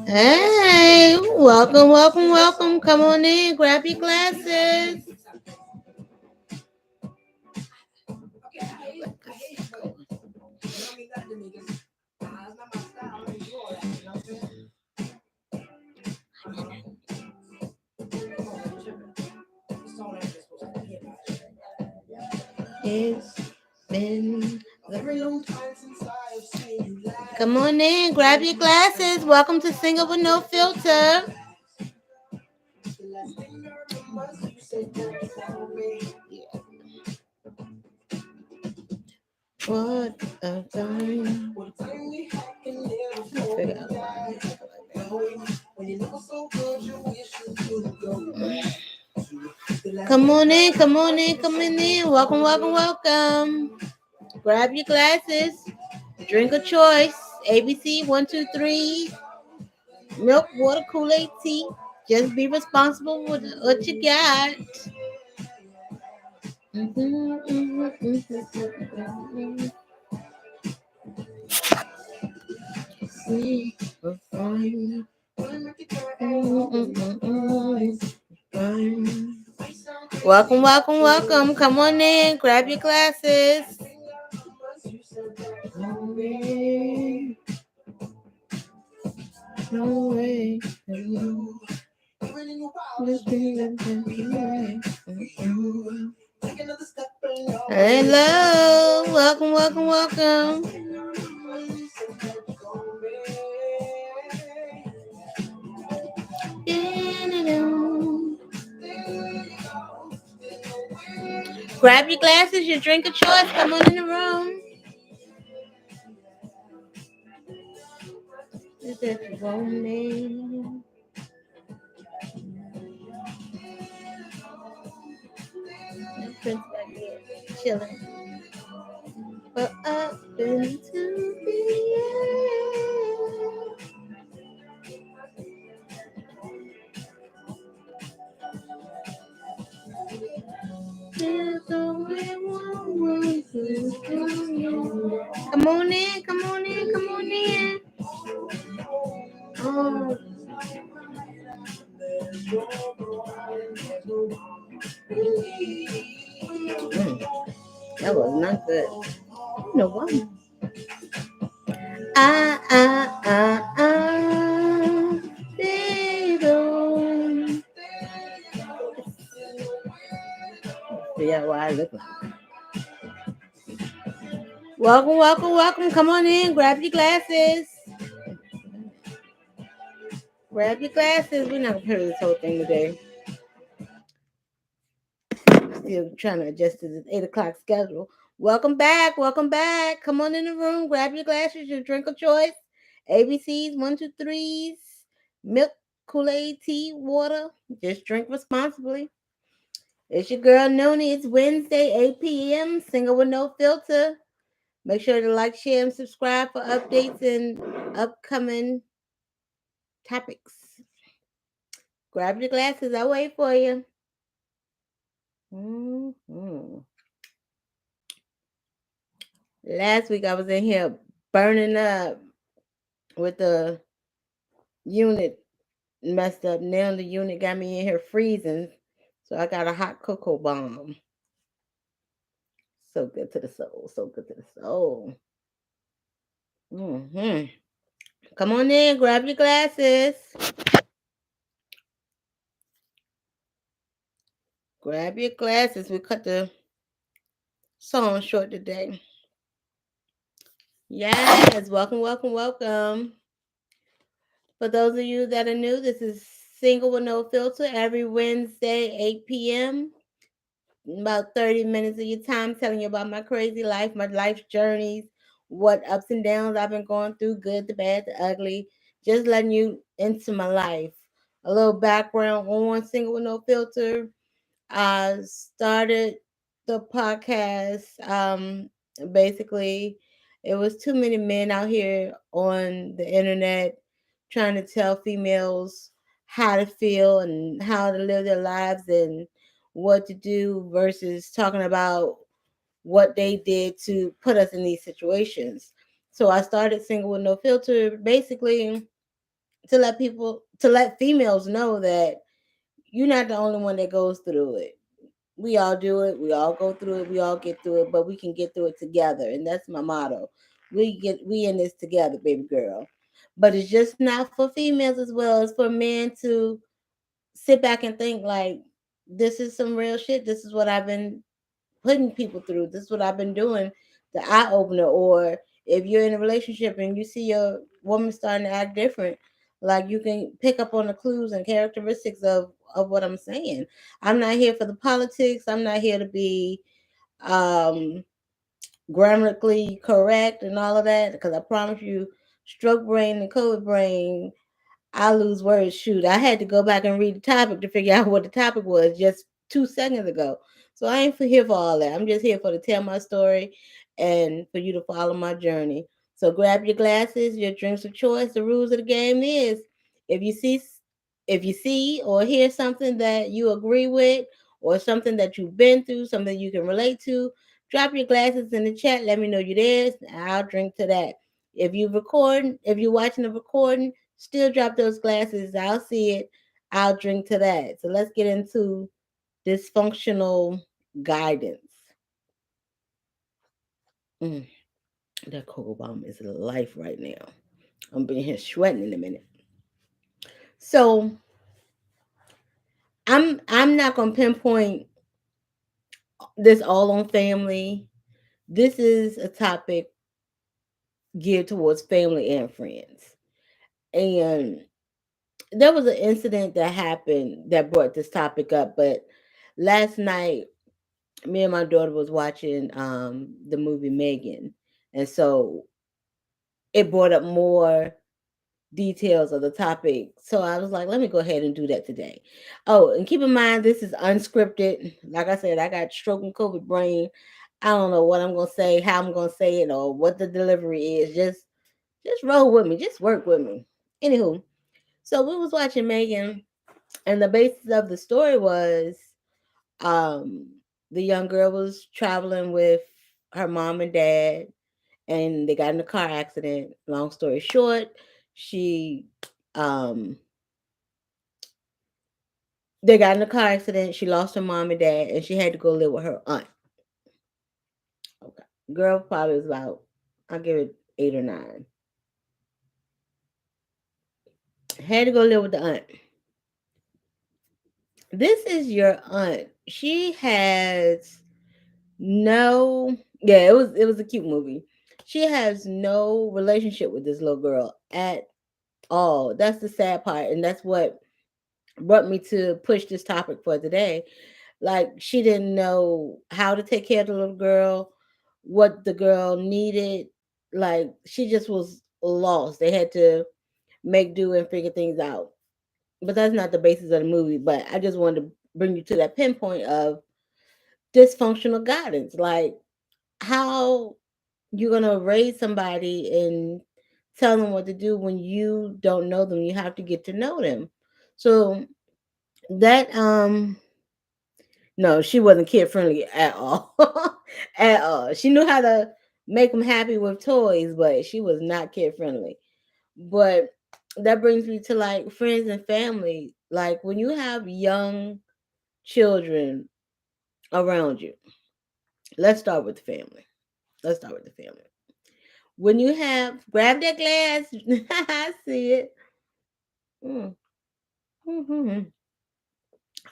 Hey, welcome. Come on in, grab your glasses. It's been a very long time since I've seen you laugh. Come on in, grab your glasses. Welcome to Single with No Filter. What a time. Come on in. Welcome. Grab your glasses. Drink of choice. ABC 123. Milk, water, Kool-Aid, tea. Just be responsible with what you got. Welcome. Come on in. Grab your glasses. No way. Hello. Welcome. Grab your glasses, your drink of choice. Come on in the room. Is that romance? Prince back here, chilling. But up into the air. There's only one way to go. Come on in. Oh. That was not good. No one. Yeah, what I look like. Welcome. Come on in. Grab your glasses. We're not gonna hear this whole thing today. Still trying to adjust to this 8 o'clock schedule. Welcome back. Come on in the room. Grab your glasses, your drink of choice. ABCs, 1, 2, 3s, milk, Kool-Aid, tea, water. Just drink responsibly. It's your girl Noni. It's Wednesday, 8 p.m. Single with No Filter. Make sure to like, share, and subscribe for updates and upcoming topics. Grab your glasses. I'll wait for you. Last week I was in here burning up with the unit messed up. Now the unit got me in here freezing. So I got a hot cocoa bomb. So good to the soul. Come on in, grab your glasses. Grab your glasses. We cut the song short today. Yes, welcome. For those of you that are new, this is Single with No Filter every Wednesday, 8 p.m. About 30 minutes of your time telling you about my crazy life, my life's journeys, what ups and downs I've been going through, good, the bad, the ugly, just letting you into my life. A little background on Single with No Filter. I started the podcast. Basically, it was too many men out here on the internet trying to tell females how to feel and how to live their lives and what to do versus talking about what they did to put us in these situations. So I started Single with No Filter basically to let females know that you're not the only one that goes through it. We all do it. We all go through it. We all get through it, but we can get through it together. And that's my motto. We in this together, baby girl. But it's just not for females as well as for men to sit back and think like this is some real shit. This is what I've been putting people through. This is what I've been doing, the eye opener. Or if you're in a relationship and you see your woman starting to act different, like you can pick up on the clues and characteristics of what I'm saying. I'm not here for the politics. I'm not here to be um grammatically correct and all of that because I promise you, stroke brain and COVID brain I lose words. Shoot, I had to go back and read the topic to figure out what the topic was just 2 seconds ago. So I ain't here for all that. I'm just here for to tell my story and for you to follow my journey. So grab your glasses, your drinks of choice. The rules of the game is if you see if you see or hear something that you agree with or something that you've been through, something you can relate to, drop your glasses in the chat. Let me know you're there. I'll drink to that. If you're watching the recording, still drop those glasses. I'll see it. I'll drink to that. So let's get into dysfunctional guidance. Mm, that cocoa bomb is life right now. I'm being here sweating in a minute. So I'm not gonna pinpoint this all on family. This is a topic geared towards family and friends. And there was an incident that happened that brought this topic up, but last night me and my daughter was watching the movie Megan, and so it brought up more details of the topic. So I was like, let me go ahead and do that today. Oh, and keep in mind this is unscripted. Like I said, I got stroke and COVID brain. I don't know what I'm gonna say, how I'm gonna say it, or what the delivery is. Just roll with me, just work with me. Anywho, so we was watching Megan, and the basis of the story was um the young girl was traveling with her mom and dad and they got in a car accident. Long story short, she um they got in a car accident, she lost her mom and dad and she had to go live with her aunt. Okay. Girl probably was about, I'll give it 8 or 9. Had to go live with the aunt. This is your aunt. She has no, yeah, it was a cute movie. She has no relationship with this little girl at all. That's the sad part, and that's what brought me to push this topic for today. Like she didn't know how to take care of the little girl, what the girl needed. Like she just was lost. They had to make do and figure things out. But that's not the basis of the movie. But I just wanted to bring you to that pinpoint of dysfunctional guidance. Like how you're gonna raise somebody and tell them what to do when you don't know them. You have to get to know them. So that no, she wasn't kid friendly at all. At all. She knew how to make them happy with toys, but she was not kid friendly. But that brings me to like friends and family. Like when you have young children around you, let's start with the family. Let's start with the family. When you have, grab that glass. I see it. Mm. Mhm.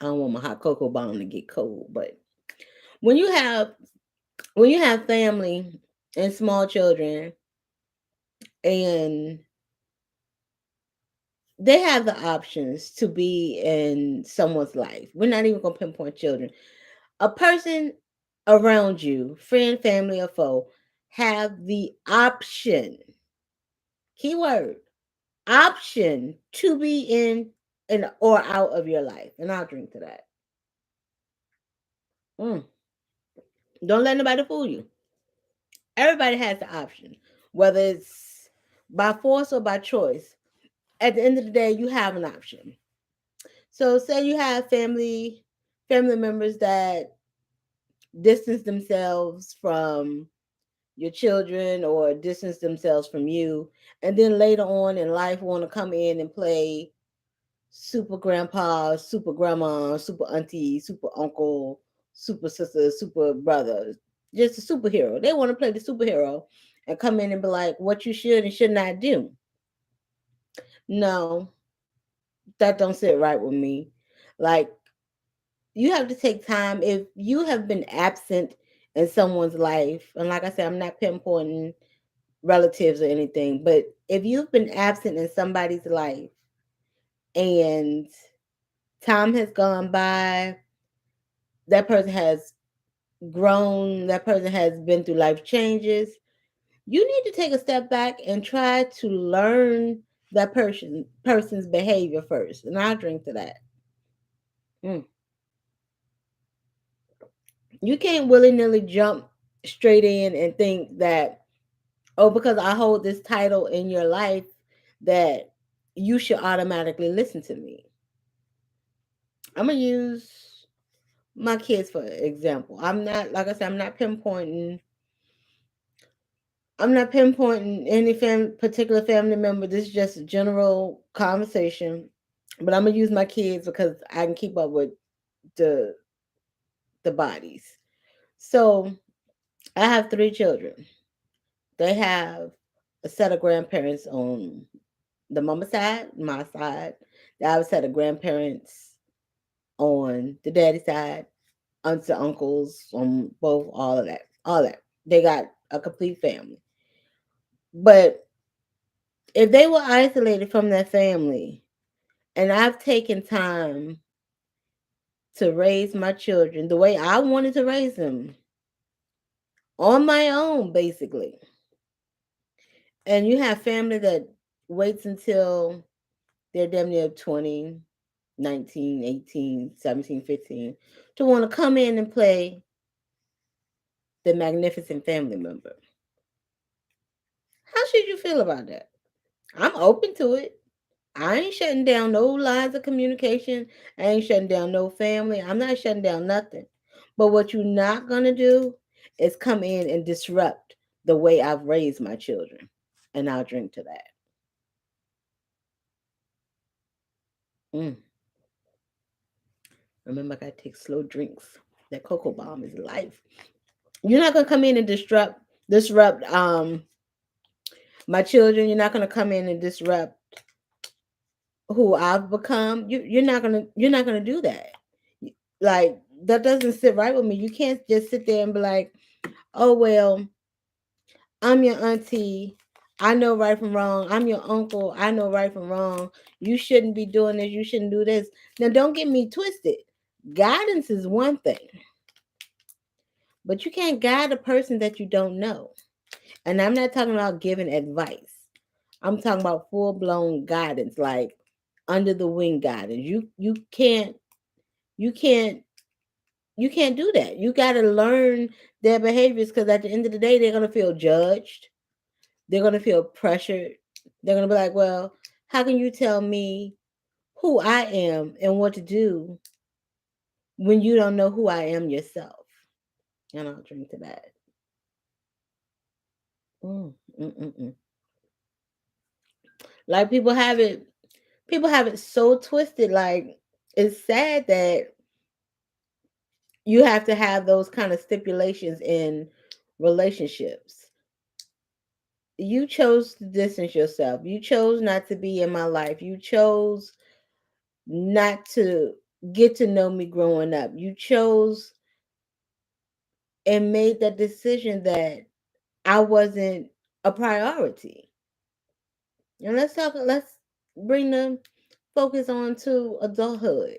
I don't want my hot cocoa bomb to get cold, but when you have when you have family and small children and they have the options to be in someone's life. We're not even gonna pinpoint children. A person around you, friend, family, or foe, have the option, keyword, option to be in or out of your life. And I'll drink to that. Mm. Don't let nobody fool you. Everybody has the option, whether it's by force or by choice. At the end of the day, you have an option. So say you have family members that distance themselves from your children or distance themselves from you, and then later on in life want to come in and play super grandpa, super grandma, super auntie, super uncle, super sister, super brother, just a superhero. They want to play the superhero and come in and be like, what you should and should not do. No, that don't sit right with me. Like, you have to take time. If you have been absent in someone's life, and like I said, I'm not pinpointing relatives or anything, but if you've been absent in somebody's life and time has gone by, that person has grown, that person has been through life changes, you need to take a step back and try to learn that person's behavior first. And I'll drink to that. Mm. You can't willy nilly jump straight in and think that, oh, because I hold this title in your life, that you should automatically listen to me. I'm gonna use my kids for example. I'm not, like I said, I'm not pinpointing any particular family member. This is just a general conversation. But I'm gonna use my kids because I can keep up with the the bodies. So I have three children. They have a set of grandparents on the mama side, my side. They have a set of grandparents on the daddy side, aunts and uncles on both, all of that. All that. They got a complete family. But if they were isolated from their family, and I've taken time to raise my children the way I wanted to raise them on my own, basically. And you have family that waits until they're damn near 20, 19, 18, 17, 15 to want to come in and play the magnificent family member. How should you feel about that? I'm open to it. I ain't shutting down no lines of communication. I ain't shutting down no family. I'm not shutting down nothing. But what you're not going to do is come in and disrupt the way I've raised my children. And I'll drink to that. Mm. Remember, I got to take slow drinks. That cocoa bomb is life. You're not going to come in and disrupt my children. You're not going to come in and disrupt who I've become. You're not gonna do that. Like, that doesn't sit right with me. You can't just sit there and be like, oh well, I'm your auntie. I know right from wrong. I'm your uncle. I know right from wrong. You shouldn't be doing this. You shouldn't do this. Now, don't get me twisted. Guidance is one thing, but you can't guide a person that you don't know. And I'm not talking about giving advice. I'm talking about full blown guidance, like under the wing guidance. You can't you can't do that. You got to learn their behaviors, because at the end of the day, they're going to feel judged. They're going to feel pressured. They're going to be like, well, how can you tell me who I am and what to do when you don't know who I am yourself? And I'll drink to that. Mm, mm, mm, mm. Like, people have it so twisted. Like, it's sad that you have to have those kind of stipulations in relationships. You chose to distance yourself. You chose not to be in my life. You chose not to get to know me growing up. You chose and made that decision that I wasn't a priority. And let's bring the focus on to adulthood.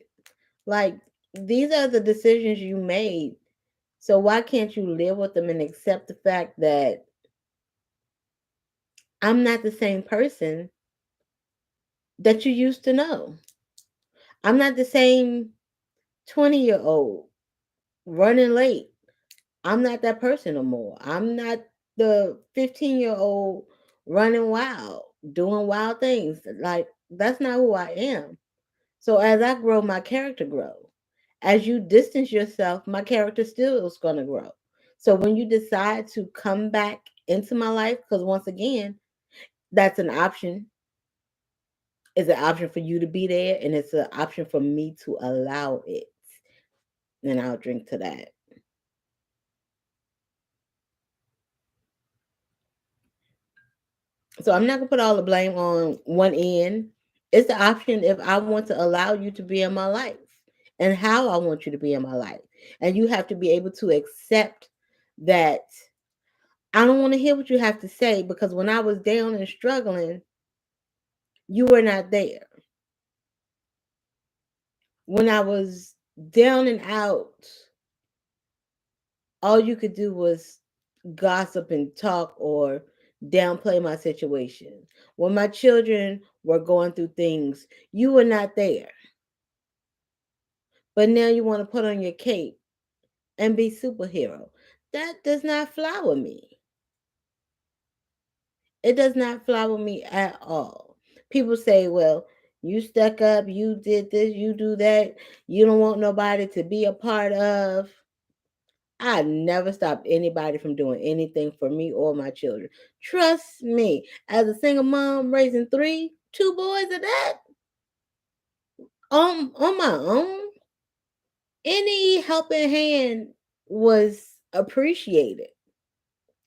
Like, these are the decisions you made. So why can't you live with them and accept the fact that I'm not the same person that you used to know? I'm not the same 20-year-old running late. I'm not that person no more. I'm not the 15-year-old running wild, doing wild things. Like, that's not who I am. So as I grow, my character grow. As you distance yourself, my character still is going to grow. So when you decide to come back into my life, because once again, that's an option. It's an option for you to be there, and it's an option for me to allow it. And I'll drink to that. So I'm not gonna put all the blame on one end. It's the option if I want to allow you to be in my life and how I want you to be in my life. And you have to be able to accept that I don't want to hear what you have to say because when I was down and struggling, you were not there. When I was down and out, all you could do was gossip and talk or downplay my situation. When my children were going through things, you were not there. But now you want to put on your cape and be superhero. That does not fly with me. It does not fly with me at all. People say, well, you stuck up, you did this, you do that, you don't want nobody to be a part of. I never stopped anybody from doing anything for me or my children. Trust me, as a single mom raising two boys of that on my own, any helping hand was appreciated.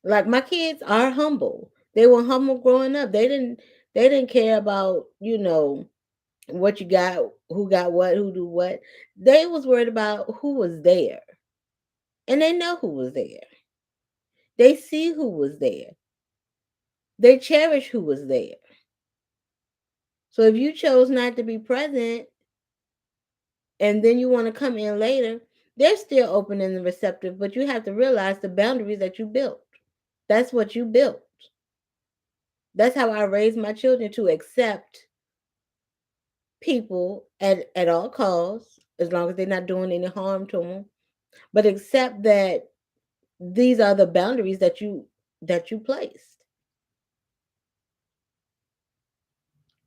Like my kids are humble. They were humble growing up. They didn't care about, what you got, who got what, who do what. They was worried about who was there. And they know who was there. They see who was there. They cherish who was there. So if you chose not to be present and then you want to come in later, they're still open and receptive, but you have to realize the boundaries that you built. That's what you built. That's how I raised my children to accept people at all costs, as long as they're not doing any harm to them, but accept that these are the boundaries that you placed.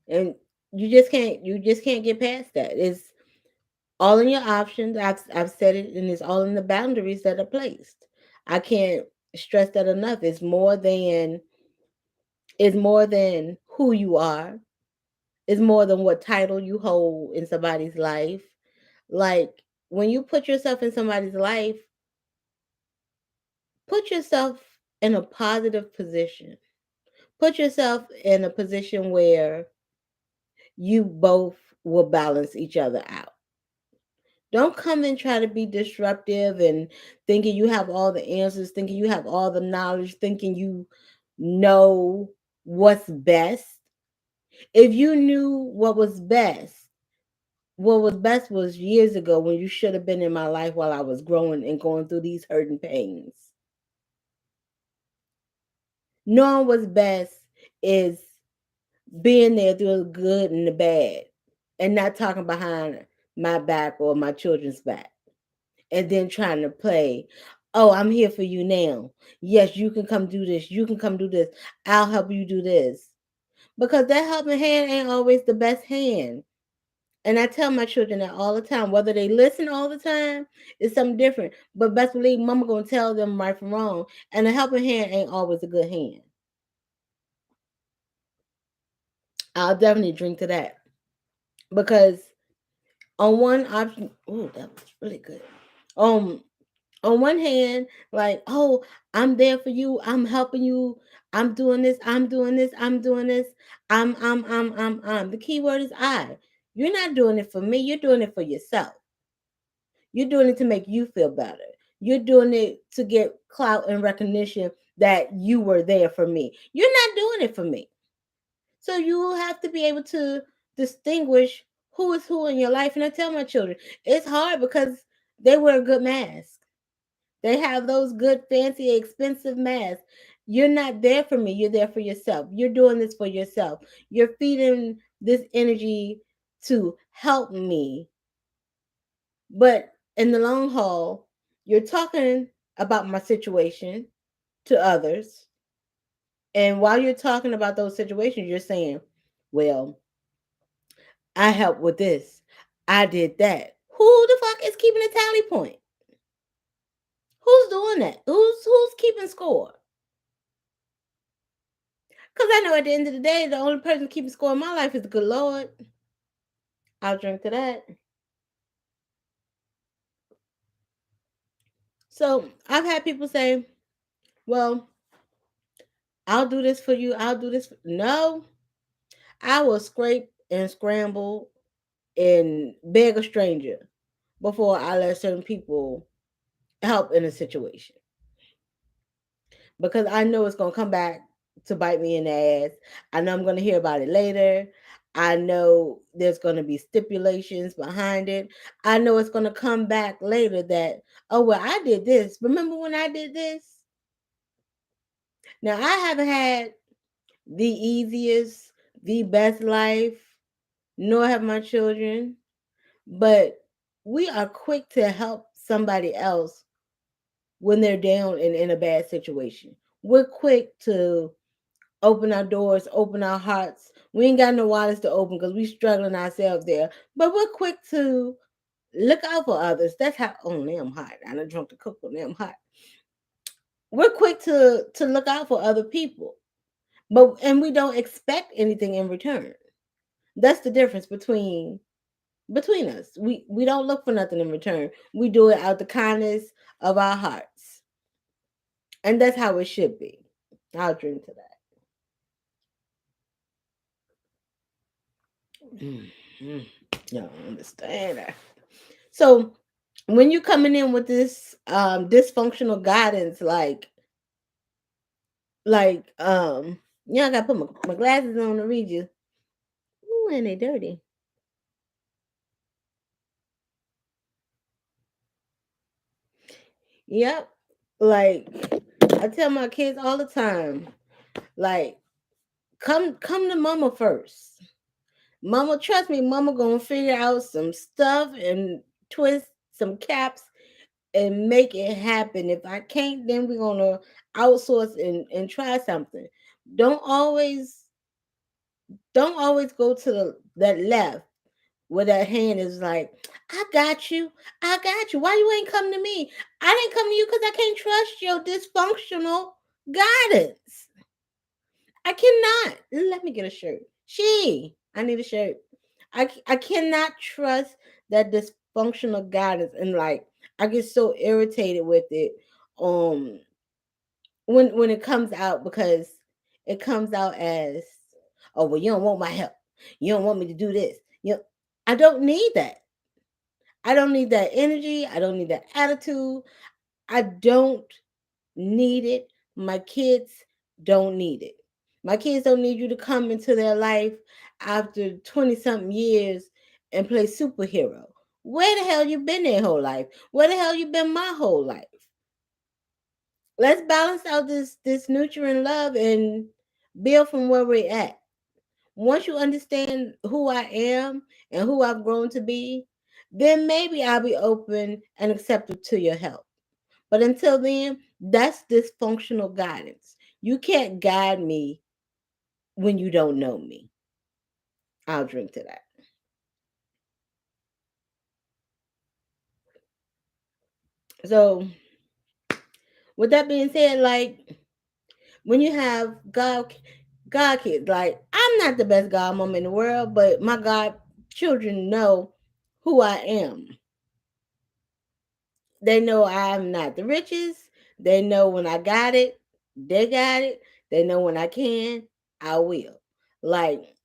And you just can't get past that. It's all in your options. I've said it, and it's all in the boundaries that are placed. I can't stress that enough. It's more than who you are. It's more than what title you hold in somebody's life. Like when you put yourself in somebody's life, put yourself in a positive position. Put yourself in a position where you both will balance each other out. Don't come and try to be disruptive and thinking you have all the answers, thinking you have all the knowledge, thinking you know what's best. If you knew what was best was years ago when you should have been in my life while I was growing and going through these hurting pains. Knowing what's best is being there through the good and the bad and not talking behind my back or my children's back and then trying to play, oh, I'm here for you now. Yes, you can come do this. You can come do this. I'll help you do this. Because that helping hand ain't always the best hand. And I tell my children that all the time. Whether they listen all the time is something different. But best believe mama gonna tell them right from wrong. And a helping hand ain't always a good hand. I'll definitely drink to that. Because on one option, oh, that was really good. Um, on one hand, like, oh, I'm there for you, I'm helping you, I'm doing this, I'm doing this, I'm doing this, I'm. The key word is I. You're not doing it for me, you're doing it for yourself. You're doing it to make you feel better. You're doing it to get clout and recognition that you were there for me. You're not doing it for me. So you have to be able to distinguish who is who in your life. And I tell my children, it's hard because they wear a good mask. They have those good, fancy, expensive masks. You're not there for me. You're there for yourself. You're doing this for yourself. You're feeding this energy to help me. But in the long haul, you're talking about my situation to others. And while you're talking about those situations, you're saying, well, I helped with this. I did that. Who the fuck is keeping a tally point? Who's doing that? Who's keeping score? Because I know at the end of the day, the only person keeping score in my life is the good Lord. I'll drink to that. So I've had people say, well, I'll do this for you. I'll do this. No, I will scrape and scramble and beg a stranger before I let certain people help in a situation, because I know it's going to come back to bite me in the ass. I know I'm going to hear about it later. I know there's going to be stipulations behind it. I know it's going to come back later that, oh, well, I did this. Remember when I did this? Now, I haven't had the easiest, the best life, nor have my children, but we are quick to help somebody else when they're down and in a bad situation. We're quick to open our doors, open our hearts. We ain't got no wallets to open because we struggling ourselves there. But we're quick to look out for others. That's how. Oh, now I'm hot. I done drunk the cocoa. Now I'm hot. We're quick to look out for other people, and we don't expect anything in return. That's the difference between us. We don't look for nothing in return. We do it out the kindness of our hearts, and that's how it should be. I'll drink to that. Mm-hmm. You don't understand that. So when you coming in with this dysfunctional guidance, I gotta put my glasses on to read you. Ooh, and they dirty. Yep. Like I tell my kids all the time, like, come to mama first. Mama, trust me, mama gonna figure out some stuff and twist some caps and make it happen. If I can't, then we're gonna outsource and try something. Don't always don't always go to that left where that hand is like, I got you. I got you. Why you ain't come to me? I didn't come to you because I can't trust your dysfunctional guidance. I cannot. Let me get a shirt. I need a shirt. I cannot trust that dysfunctional guidance, and like I get so irritated with it um when it comes out, because it comes out as, oh, well, you don't want my help. You don't want me to do this. I don't need that. I don't need that energy. I don't need that attitude. I don't need it. My kids don't need it. My kids don't need you to come into their life after 20 something years and play superhero. Where the hell you been their whole life? Where the hell you been my whole life? Let's balance out this nurturing love and build from where we're at. Once you understand who I am and who I've grown to be, then maybe I'll be open and accepted to your help. But until then, that's dysfunctional guidance. You can't guide me when you don't know me. I'll drink to that. So, with that being said, like when you have God kids, like I'm not the best godmom in the world, but my God children know who I am. They know I'm not the richest. They know when I got it, they got it. They know when I can, I will. Like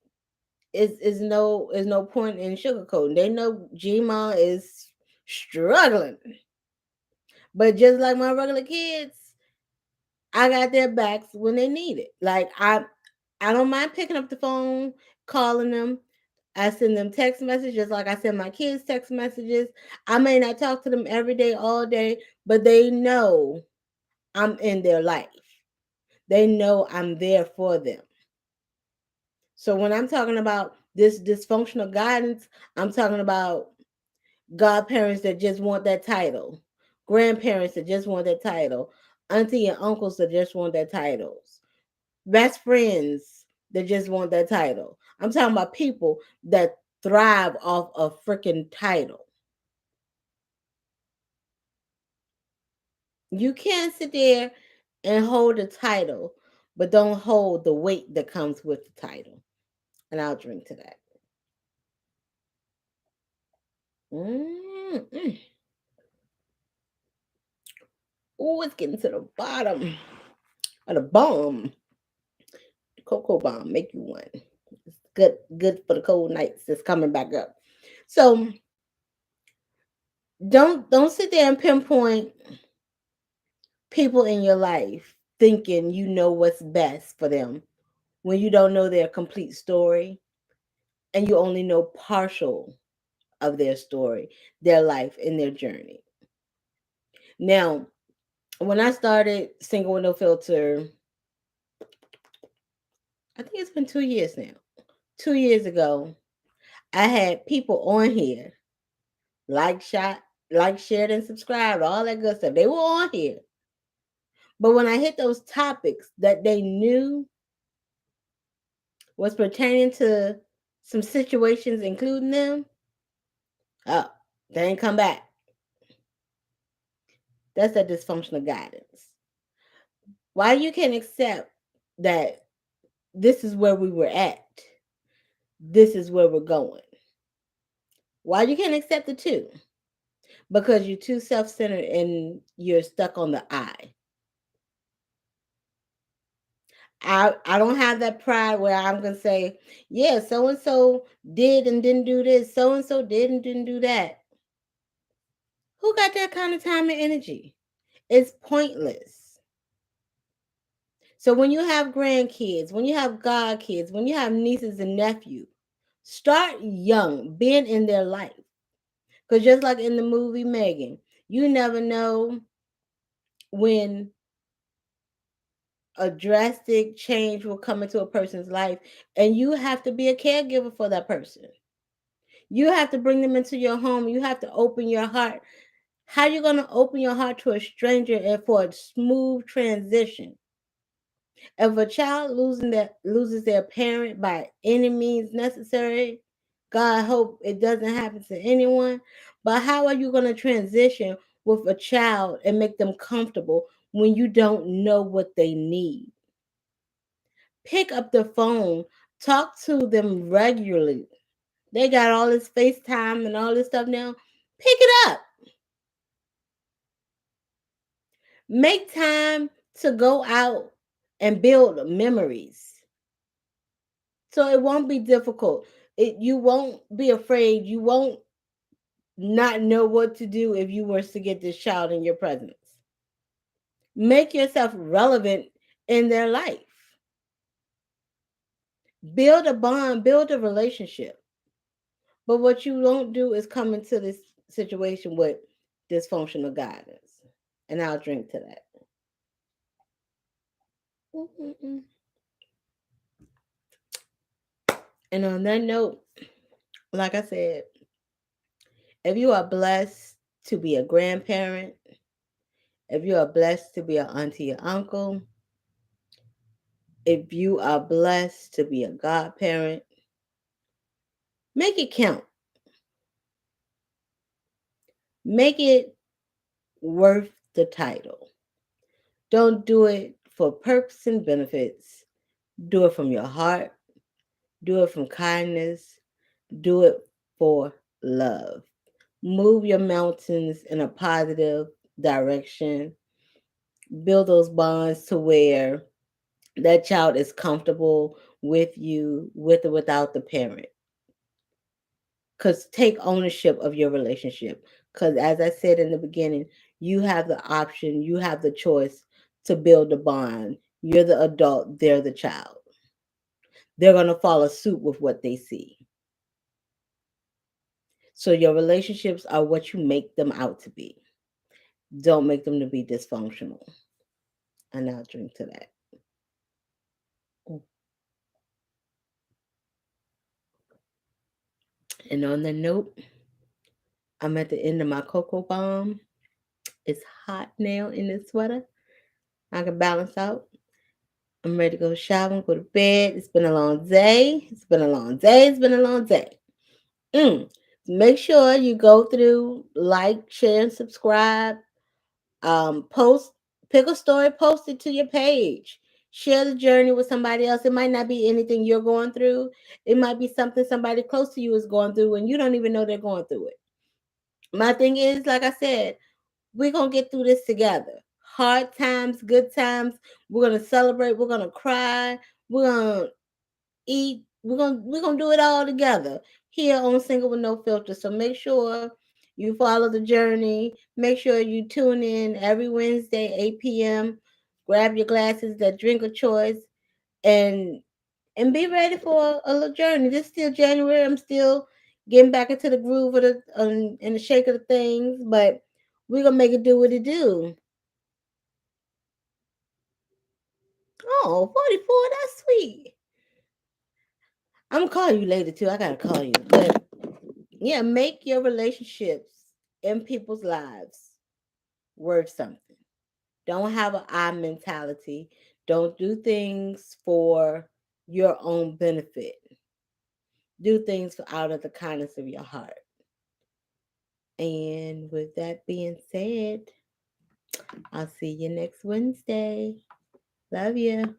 it's no point in sugarcoating. They know Gma is struggling, but just like my regular kids, I got their backs when they need it. Like I don't mind picking up the phone, calling them. I send them text messages like I send my kids text messages. I may not talk to them every day, all day, but they know I'm in their life. They know I'm there for them. So when I'm talking about this dysfunctional guidance, I'm talking about godparents that just want that title, grandparents that just want that title, auntie and uncles that just want that titles, best friends that just want that title. I'm talking about people that thrive off a freaking title. You can't sit there and hold the title, but don't hold the weight that comes with the title. And I'll drink to that. Mm-mm. Oh, it's getting to the bottom of the bomb. Cocoa bomb, make you one. It's good for the cold nights that's coming back up. So don't sit there and pinpoint people in your life thinking you know what's best for them when you don't know their complete story and you only know partial of their story, their life, and their journey. Now, when I started Single with No Filter, I think it's been 2 years now. 2 years ago, I had people on here like shot, like shared and subscribed, all that good stuff. They were on here. But when I hit those topics that they knew was pertaining to some situations, including them, oh, they ain't come back. That's that dysfunctional guidance. Why you can't accept that this is where we were at, this is where we're going. Why you can't accept the two? Because you're too self-centered and you're stuck on the I. I don't have that pride where I'm gonna say, yeah, so and so did and didn't do this, so and so did and didn't do that. Who got that kind of time and energy? It's pointless. So when you have grandkids, when you have godkids, when you have nieces and nephews, start young, being in their life. Because just like in the movie Megan, you never know when a drastic change will come into a person's life, and you have to be a caregiver for that person. You have to bring them into your home. You have to open your heart. How are you going to open your heart to a stranger and for a smooth transition? If a child loses their parent by any means necessary, God hope it doesn't happen to anyone. But how are you going to transition with a child and make them comfortable when you don't know what they need? Pick up the phone, talk to them regularly. They got all this FaceTime and all this stuff now. Pick it up. Make time to go out and build memories. So it won't be difficult. You won't be afraid. You won't not know what to do if you were to get this child in your presence. Make yourself relevant in their life. Build a bond, build a relationship. But what you don't do is come into this situation with dysfunctional guidance. And I'll drink to that. Mm-mm-mm. And on that note, like I said, if you are blessed to be a grandparent, if you are blessed to be an auntie or uncle, if you are blessed to be a godparent, make it count. Make it worth the title. Don't do it for perks and benefits. Do it from your heart. Do it from kindness. Do it for love. Move your mountains in a positive direction. Build those bonds to where that child is comfortable with you, with or without the parent. Because take ownership of your relationship. Because as I said in the beginning, you have the option, you have the choice to build a bond. You're the adult, they're the child. They're going to follow suit with what they see. So your relationships are what you make them out to be. Don't make them to be dysfunctional. And I'll drink to that. And on that note, I'm at the end of my cocoa bomb. It's hot now in this sweater. I can balance out. I'm ready to go shower and go to bed. It's been a long day. It's been a long day. It's been a long day. Make sure you go through, like, share, and subscribe Post, pick a story, post it to your page. Share the journey with somebody else. It might not be anything you're going through. It might be something somebody close to you is going through and you don't even know they're going through it. My thing is, like I said, we're gonna get through this together. Hard times, good times. We're gonna celebrate. We're gonna cry. We're gonna eat. We're gonna do it all together here on Single with No Filter. So make sure you follow the journey. Make sure you tune in every Wednesday, 8 p.m. Grab your glasses, that drink of choice, and be ready for a little journey. This is still January. I'm still getting back into the groove of the and the shake of the things, but we're gonna make it do what it do. Oh, 44, that's sweet. I'm gonna call you later too. I gotta call you. But yeah, make your relationships in people's lives worth something. Don't have an I mentality. Don't do things for your own benefit. Do things out of the kindness of your heart. And with that being said, I'll see you next Wednesday. Love you.